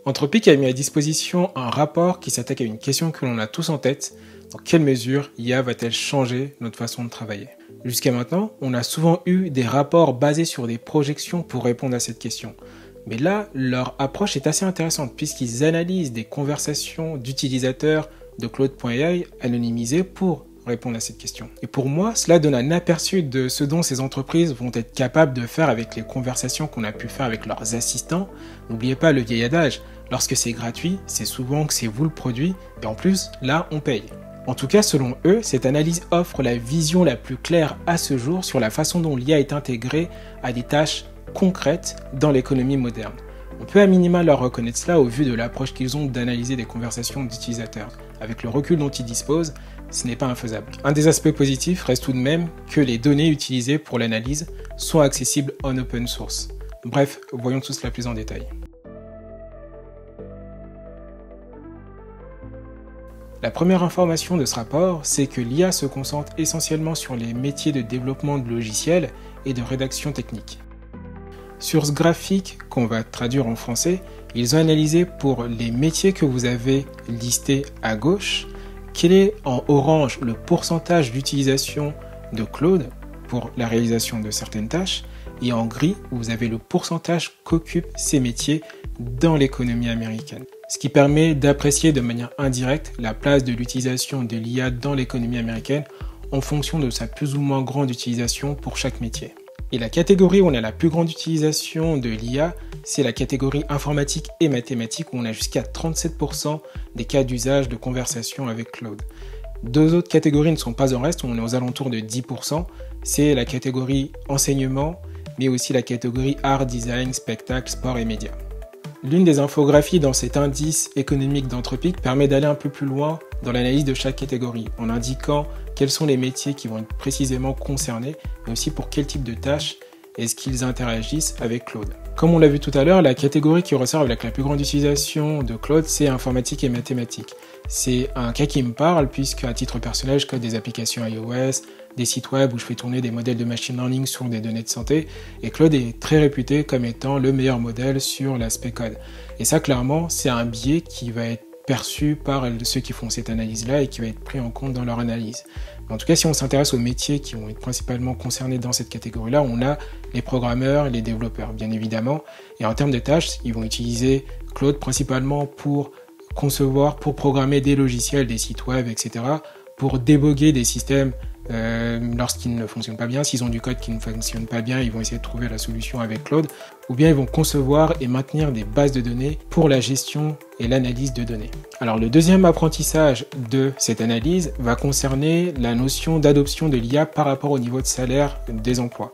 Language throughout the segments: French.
Anthropic a mis à disposition un rapport qui s'attaque à une question que l'on a tous en tête. Dans quelle mesure l'IA va-t-elle changer notre façon de travailler? Jusqu'à maintenant, on a souvent eu des rapports basés sur des projections pour répondre à cette question. Mais là, leur approche est assez intéressante puisqu'ils analysent des conversations d'utilisateurs de Claude.ai anonymisées pour répondre à cette question. Et pour moi, cela donne un aperçu de ce dont ces entreprises vont être capables de faire avec les conversations qu'on a pu faire avec leurs assistants. N'oubliez pas le vieil adage, lorsque c'est gratuit, c'est souvent que c'est vous le produit, et en plus, là, on paye. En tout cas, selon eux, cette analyse offre la vision la plus claire à ce jour sur la façon dont l'IA est intégrée à des tâches concrètes dans l'économie moderne. On peut à minima leur reconnaître cela au vu de l'approche qu'ils ont d'analyser des conversations d'utilisateurs. Avec le recul dont ils disposent, ce n'est pas infaisable. Un des aspects positifs reste tout de même que les données utilisées pour l'analyse soient accessibles en open source. Bref, voyons tout cela plus en détail. La première information de ce rapport, c'est que l'IA se concentre essentiellement sur les métiers de développement de logiciels et de rédaction technique. Sur ce graphique qu'on va traduire en français, ils ont analysé pour les métiers que vous avez listés à gauche, quel est en orange le pourcentage d'utilisation de Claude pour la réalisation de certaines tâches, et en gris, vous avez le pourcentage qu'occupent ces métiers dans l'économie américaine. Ce qui permet d'apprécier de manière indirecte la place de l'utilisation de l'IA dans l'économie américaine en fonction de sa plus ou moins grande utilisation pour chaque métier. Et la catégorie où on a la plus grande utilisation de l'IA, c'est la catégorie informatique et mathématiques où on a jusqu'à 37% des cas d'usage de conversation avec Claude. Deux autres catégories ne sont pas en reste, où on est aux alentours de 10%. C'est la catégorie enseignement, mais aussi la catégorie art, design, spectacle, sport et médias. L'une des infographies dans cet indice économique d'Anthropic permet d'aller un peu plus loin dans l'analyse de chaque catégorie, en indiquant quels sont les métiers qui vont être précisément concernés, mais aussi pour quel type de tâches est-ce qu'ils interagissent avec Claude. Comme on l'a vu tout à l'heure, la catégorie qui ressort avec la plus grande utilisation de Claude, c'est informatique et mathématiques. C'est un cas qui me parle, puisque à titre personnel, je code des applications iOS, des sites web où je fais tourner des modèles de machine learning sur des données de santé, et Claude est très réputé comme étant le meilleur modèle sur l'aspect code. Et ça, clairement, c'est un biais qui va être perçu par ceux qui font cette analyse-là et qui va être pris en compte dans leur analyse. Mais en tout cas, si on s'intéresse aux métiers qui vont être principalement concernés dans cette catégorie-là, on a les programmeurs et les développeurs, bien évidemment. Et en termes de tâches, ils vont utiliser Claude principalement pour concevoir, pour programmer des logiciels, des sites web, etc., pour déboguer des systèmes lorsqu'ils ne fonctionnent pas bien. S'ils ont du code qui ne fonctionne pas bien, ils vont essayer de trouver la solution avec Claude, ou bien ils vont concevoir et maintenir des bases de données pour la gestion et l'analyse de données. Alors le deuxième apprentissage de cette analyse va concerner la notion d'adoption de l'IA par rapport au niveau de salaire des emplois.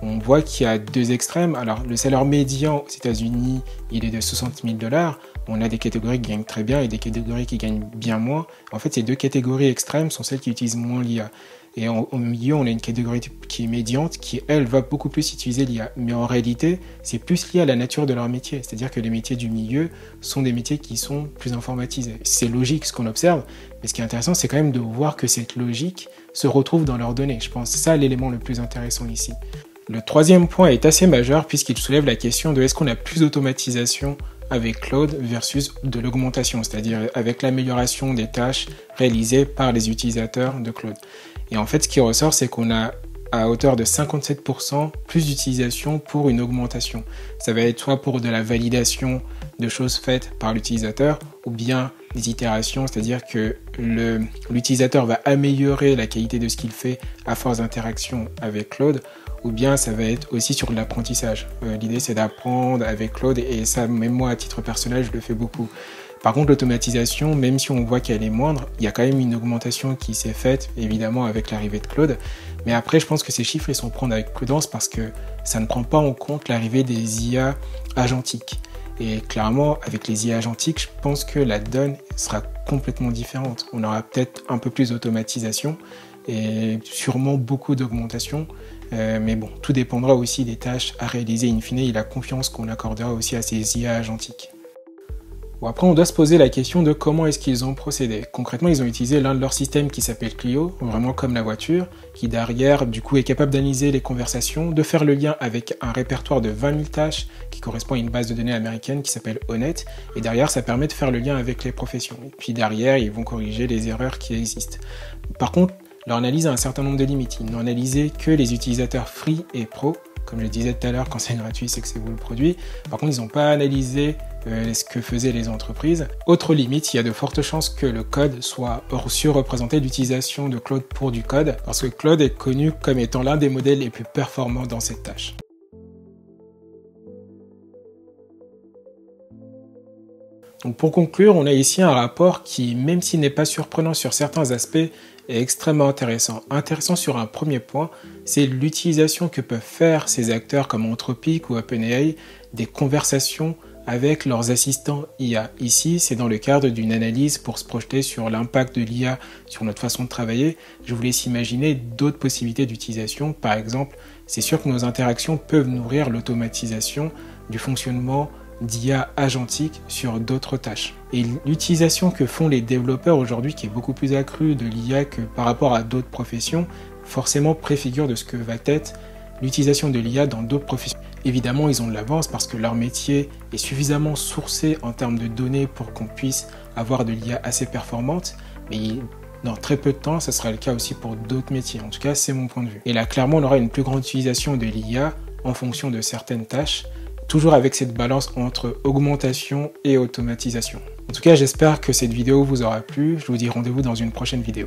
On voit qu'il y a deux extrêmes. Alors le salaire médian aux États-Unis, il est de 60 000 $. On a des catégories qui gagnent très bien et des catégories qui gagnent bien moins. En fait, ces deux catégories extrêmes sont celles qui utilisent moins l'IA. Et au milieu, on a une catégorie qui est médiante, qui, elle, va beaucoup plus utiliser l'IA. Mais en réalité, c'est plus lié à la nature de leur métier. C'est-à-dire que les métiers du milieu sont des métiers qui sont plus informatisés. C'est logique ce qu'on observe, mais ce qui est intéressant, c'est quand même de voir que cette logique se retrouve dans leurs données. Je pense que c'est ça l'élément le plus intéressant ici. Le troisième point est assez majeur puisqu'il soulève la question de est-ce qu'on a plus d'automatisation avec Claude versus de l'augmentation, c'est-à-dire avec l'amélioration des tâches réalisées par les utilisateurs de Claude. Et en fait, ce qui ressort, c'est qu'on a à hauteur de 57% plus d'utilisation pour une augmentation. Ça va être soit pour de la validation de choses faites par l'utilisateur, ou bien des itérations, c'est-à-dire que l'utilisateur va améliorer la qualité de ce qu'il fait à force d'interaction avec Claude, ou bien ça va être aussi sur l'apprentissage. L'idée, c'est d'apprendre avec Claude, et ça, même moi, à titre personnel, je le fais beaucoup. Par contre, l'automatisation, même si on voit qu'elle est moindre, il y a quand même une augmentation qui s'est faite, évidemment, avec l'arrivée de Claude. Mais après, je pense que ces chiffres, ils sont à prendre avec prudence parce que ça ne prend pas en compte l'arrivée des IA agentiques. Et clairement, avec les IA agentiques, je pense que la donne sera complètement différente. On aura peut-être un peu plus d'automatisation et sûrement beaucoup d'augmentation. Mais bon, tout dépendra aussi des tâches à réaliser in fine et la confiance qu'on accordera aussi à ces IA agentiques. Bon, après, on doit se poser la question de comment est-ce qu'ils ont procédé. Concrètement, ils ont utilisé l'un de leurs systèmes qui s'appelle Clio, vraiment comme la voiture, qui derrière, du coup, est capable d'analyser les conversations, de faire le lien avec un répertoire de 20 000 tâches qui correspond à une base de données américaine qui s'appelle Honnête, et derrière, ça permet de faire le lien avec les professions. Et puis derrière, ils vont corriger les erreurs qui existent. Par contre, leur analyse a un certain nombre de limites. Ils n'ont analysé que les utilisateurs free et pro. Comme je le disais tout à l'heure, quand c'est gratuit, c'est que c'est vous le produit. Par contre, ils n'ont pas analysé ce que faisaient les entreprises. Autre limite, il y a de fortes chances que le code soit surreprésenté d'utilisation de Claude pour du code, parce que Claude est connu comme étant l'un des modèles les plus performants dans cette tâche. Donc pour conclure, on a ici un rapport qui, même s'il n'est pas surprenant sur certains aspects, est extrêmement intéressant. Intéressant sur un premier point, c'est l'utilisation que peuvent faire ces acteurs comme Anthropic ou OpenAI des conversations avec leurs assistants IA. Ici, c'est dans le cadre d'une analyse pour se projeter sur l'impact de l'IA sur notre façon de travailler. Je vous laisse imaginer d'autres possibilités d'utilisation. Par exemple, c'est sûr que nos interactions peuvent nourrir l'automatisation du fonctionnement d'IA agentique sur d'autres tâches. Et l'utilisation que font les développeurs aujourd'hui, qui est beaucoup plus accrue de l'IA que par rapport à d'autres professions, forcément préfigure de ce que va être l'utilisation de l'IA dans d'autres professions. Évidemment, ils ont de l'avance parce que leur métier est suffisamment sourcé en termes de données pour qu'on puisse avoir de l'IA assez performante, mais dans très peu de temps, ça sera le cas aussi pour d'autres métiers. En tout cas, c'est mon point de vue. Et là, clairement, on aura une plus grande utilisation de l'IA en fonction de certaines tâches, toujours avec cette balance entre augmentation et automatisation. En tout cas, j'espère que cette vidéo vous aura plu. Je vous dis rendez-vous dans une prochaine vidéo.